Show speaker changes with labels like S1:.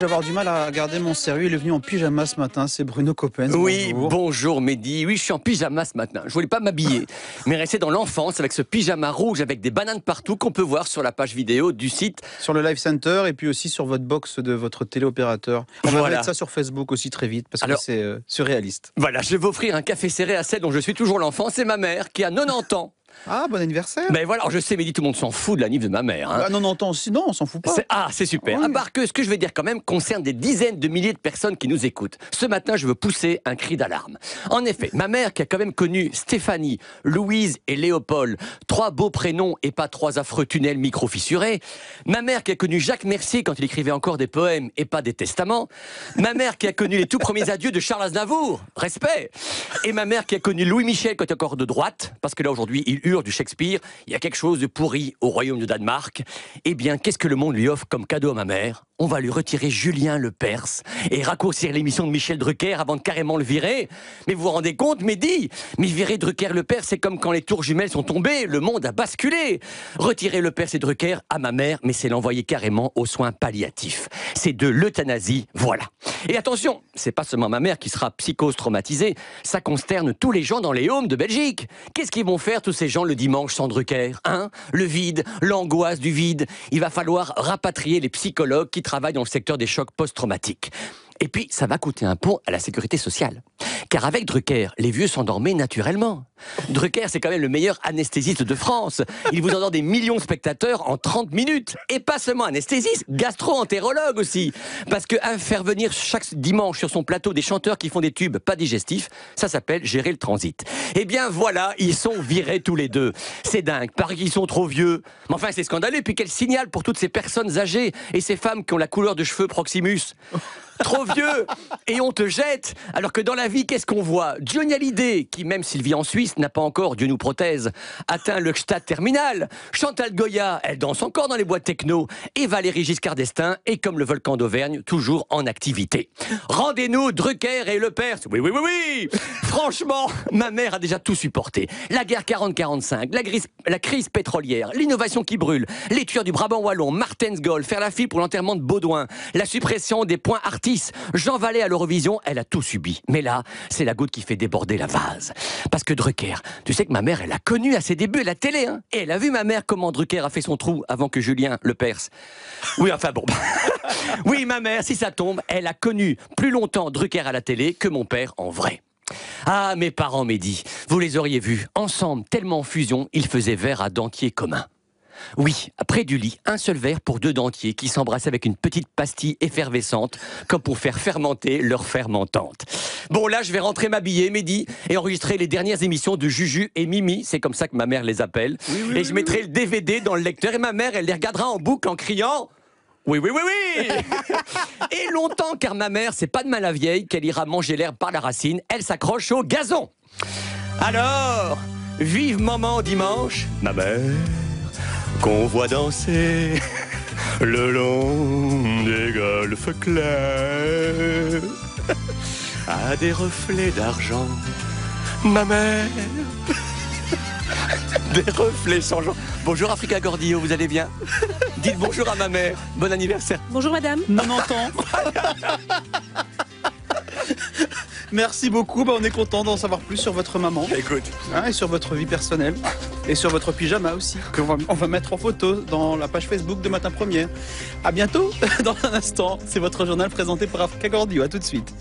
S1: J'avais du mal à garder mon sérieux. Il est venu en pyjama ce matin, c'est Bruno Coppens.
S2: Oui, bonjour Mehdi. Oui, je suis en pyjama ce matin. Je voulais pas m'habiller, mais rester dans l'enfance avec ce pyjama rouge avec des bananes partout qu'on peut voir sur la page vidéo du site.
S1: Sur le Live Center et puis aussi sur votre box de votre téléopérateur. On va mettre ça sur Facebook aussi très vite parce que c'est surréaliste.
S2: Voilà, je vais offrir un café serré à celle dont je suis toujours l'enfant. C'est ma mère qui a 90 ans.
S1: Ah, bon anniversaire.
S2: Mais voilà, alors je sais, Mehdi, tout le monde s'en fout de la nif de ma mère. Hein.
S1: Ah, 90 ans aussi, non, on s'en fout pas.
S2: C'est super.
S1: Oui.
S2: À part que ce que je vais dire quand même concerne des dizaines de milliers de personnes qui nous écoutent. Ce matin, je veux pousser un cri d'alarme. En effet, ma mère qui a quand même connu Stéphanie, Louise et Léopold, 3 beaux prénoms et pas 3 affreux tunnels micro-fissurés. Ma mère qui a connu Jacques Mercier quand il écrivait encore des poèmes et pas des testaments. Ma mère qui a connu les tout premiers adieux de Charles Aznavour. Respect. Et ma mère qui a connu Louis Michel quand il est encore de droite, parce que là aujourd'hui, il hurle du Shakespeare. Il y a quelque chose de pourri au royaume de Danemark. Eh bien, qu'est-ce que le monde lui offre comme cadeau à ma mère? On va lui retirer Julien Lepers et raccourcir l'émission de Michel Drucker avant de carrément le virer. Mais vous vous rendez compte, Mehdi? Mais virer Drucker-Lepers, c'est comme quand les tours jumelles sont tombées, le monde a basculé. Retirer Lepers et Drucker à ma mère, mais c'est l'envoyer carrément aux soins palliatifs. C'est de l'euthanasie, voilà. Et attention, c'est pas seulement ma mère qui sera psychose traumatisée, ça consterne tous les gens dans les homes de Belgique. Qu'est-ce qu'ils vont faire tous ces gens le dimanche sans Drucker, hein? Le vide, l'angoisse du vide. Il va falloir rapatrier les psychologues qui travaillent dans le secteur des chocs post-traumatiques. Et puis, ça va coûter un pont à la sécurité sociale. Car avec Drucker, les vieux s'endormaient naturellement. Drucker, c'est quand même le meilleur anesthésiste de France. Il vous endort des millions de spectateurs en 30 minutes. Et pas seulement anesthésiste, gastro-entérologue aussi. Parce que faire venir chaque dimanche sur son plateau des chanteurs qui font des tubes pas digestifs, ça s'appelle gérer le transit. Eh bien voilà, ils sont virés tous les deux. C'est dingue, parce qu'ils sont trop vieux. Mais enfin, c'est scandaleux. Puis quel signal pour toutes ces personnes âgées et ces femmes qui ont la couleur de cheveux Proximus. Trop vieux, et on te jette. Alors que dans la vie, qu'est-ce qu'on voit? Johnny Hallyday, qui même s'il vit en Suisse, n'a pas encore, Dieu nous prothèse, atteint le stade terminal. Chantal Goya, elle danse encore dans les boîtes techno. Et Valéry Giscard d'Estaing est comme le volcan d'Auvergne, toujours en activité. Rendez-nous Drucker et Lepers. Oui, oui, oui, oui. Franchement, ma mère a déjà tout supporté. La guerre 40-45, la crise pétrolière, l'innovation qui brûle, les tueurs du Brabant wallon, Martens Gaulle, faire la file pour l'enterrement de Baudouin, la suppression des points artistes, Jean Vallet à l'Eurovision, elle a tout subi. Mais là, c'est la goutte qui fait déborder la vase. Parce que Drucker, tu sais que ma mère, elle a connu à ses débuts la télé, hein. Et elle a vu ma mère comment Drucker a fait son trou avant que Julien Lepers. Oui, enfin bon. Oui, ma mère, si ça tombe, elle a connu plus longtemps Drucker à la télé que mon père en vrai. Ah, mes parents, Mehdi, vous les auriez vus, ensemble, tellement en fusion, ils faisaient verre à dentier commun. Oui, près du lit, un seul verre pour 2 dentiers qui s'embrassaient avec une petite pastille effervescente, comme pour faire fermenter leur fermentante. Bon, là, je vais rentrer m'habiller, Mehdi, et enregistrer les dernières émissions de Juju et Mimi, c'est comme ça que ma mère les appelle. Oui, et je mettrai le DVD dans le lecteur, et ma mère, elle les regardera en boucle en criant... Oui, oui, oui, oui. Et longtemps, car ma mère, c'est pas de mal à vieille qu'elle ira manger l'herbe par la racine, elle s'accroche au gazon. Alors, vive maman dimanche, ma mère, qu'on voit danser le long des golfes clairs à des reflets d'argent, ma mère. Des reflets changeants. Bonjour Africa Gordillo, vous allez bien? Dites bonjour à ma mère. Bon anniversaire.
S3: Bonjour madame.
S1: 90 ans. Merci beaucoup, on est content d'en savoir plus sur votre maman.
S2: Écoute.
S1: Et sur votre vie personnelle. Et sur votre pyjama aussi, qu'on va mettre en photo dans la page Facebook de Matin Première. À bientôt, dans un instant. C'est votre journal présenté par Africa Gordillo. À tout de suite.